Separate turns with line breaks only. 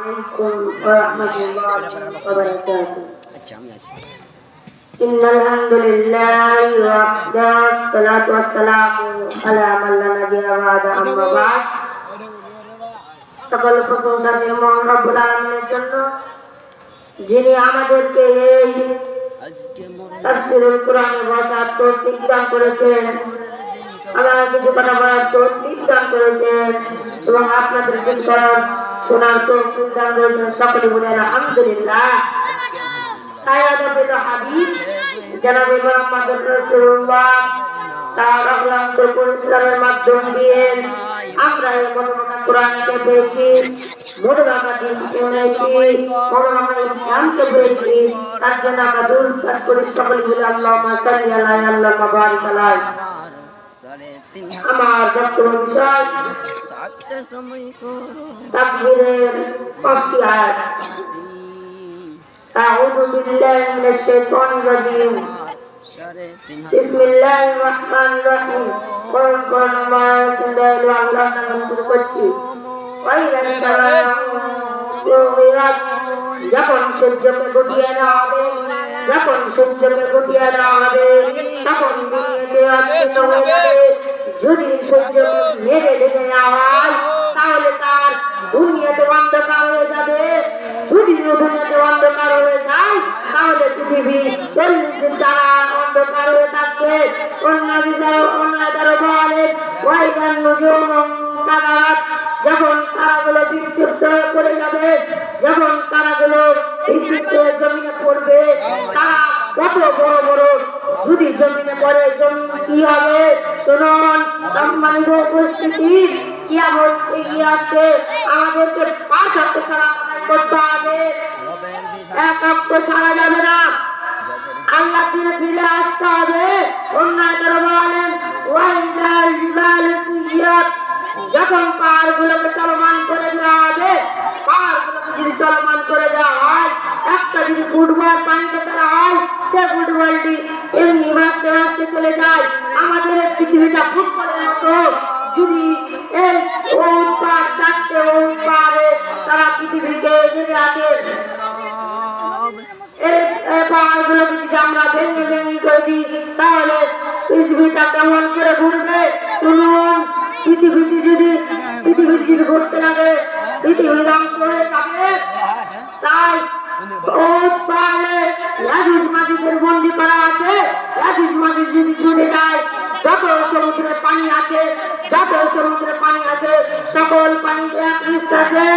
عليكم ورحمة الله وبركاته. إن الحمد لله وحده والصلاة والسلام على من لا نبي بعده أما بعد সকল প্রশংসা মহান রব্বুল আলামিনের জন্য যিনি আমাদেরকে এই তাফসীরুল কোরআনে বসার তৌফিক দান করেছেন, আমরা কিছু কথা বলার তৌফিক দান করেছেন এবং আপনাদের কিছু শোনার তৌফিক দান করেছেন। সকলে বলেন আলহামদুলিল্লাহ। হাবিব জনাবে মুহাম্মদ রাসূলুল্লাহ তার আখলাকুল পরিচয়ের মাধ্যম দিয়ে আমরা এই মনোরম কোরআনকে পেয়েছি, মনোরম দিনকে পেয়েছি, মনোরম ইসলামকে পেয়েছি। তার জন্য আমরা দুরূদ করি সকলে বলে আল্লাহুম্মা সাল্লি আলা আল্লাহুম্মা বারিক আলাইহি। আমার বক্তব্য বিষয় তাকবীরের ৫টি আয়াত। أعوذ بالله من الشيطان الرجيم بسم الله الرحمن الرحيم قل ما سندل الله نسل করছি وإذا السماء كورت যখন সূর্যকে গুটিয়ে দেওয়া হবে, যখন সূর্যকে গুটিয়ে দেওয়া হবে তখন দুনিয়াতে আচ্ছন্ন হয়ে যাবে। যদি সূর্যকে মেরে ঢেকে নেওয়া হয় তাহলে তার দুনিয়াতে অন্ধকার হয়ে যাবে। যদি দুনিয়াতে অন্ধকার হয়ে যায় তাহলে পৃথিবী ৪০ দিন তারা অন্ধকার হয়ে থাকবে। অন্যতারও বলে ওয়াইদান নুজুমুন কাদারাত, যখন তারাগুলো বিক্ষিপ্ত হয়ে পড়ে যাবে, যখন তারাগুলো বিক্ষিপ্ত হয়ে জমিনে পড়বে, তারা কত বড় বড় যদি জমিনে পড়ে জমিন কি হবে? শুনুন সম্মানিত উপস্থিতি, কিয়ামত এগিয়ে আসছে, আমাদেরকে ৫ ওয়াক্ত সালাত আদায় করতে হবে। ১ ওয়াক্ত সারা যাবে না, আল্লাহ দিনে ফিরে আসতে হবে। অন্যতারা বলেন ওয়াইদাল জিবালু সুইয়াত, যখন পাহাড়গুলোকে চলমান করে দেওয়া হবে, পাহাড়গুলোকে যদি চলমান করে দেওয়া হয়, একটা যদি ফুটবল পানিতে ফেলা হয় সে ফুটবলটি এমনি ভাসতে ভাসতে চলে যায়। আমাদের পৃথিবীটা ফুটবলের মতো, যদি এই পার চারটে পারে তারা পৃথিবীকে এগিয়ে আসে, এই পাহাড়গুলোকে যদি আমরা ভেঙে ভেঙে করে দিই তাহলে পৃথিবীটা কেমন করে ঘুরবে? শুনুন, পৃথিবীতে যদি ঘুরতে লাগে পৃথিবী ধ্বংস হয়ে যাবে। তাই বন্দি করা আছে, যদি ছুটে যায়, যত সমুদ্রের পানি আছে, সকল পানি এক আছে,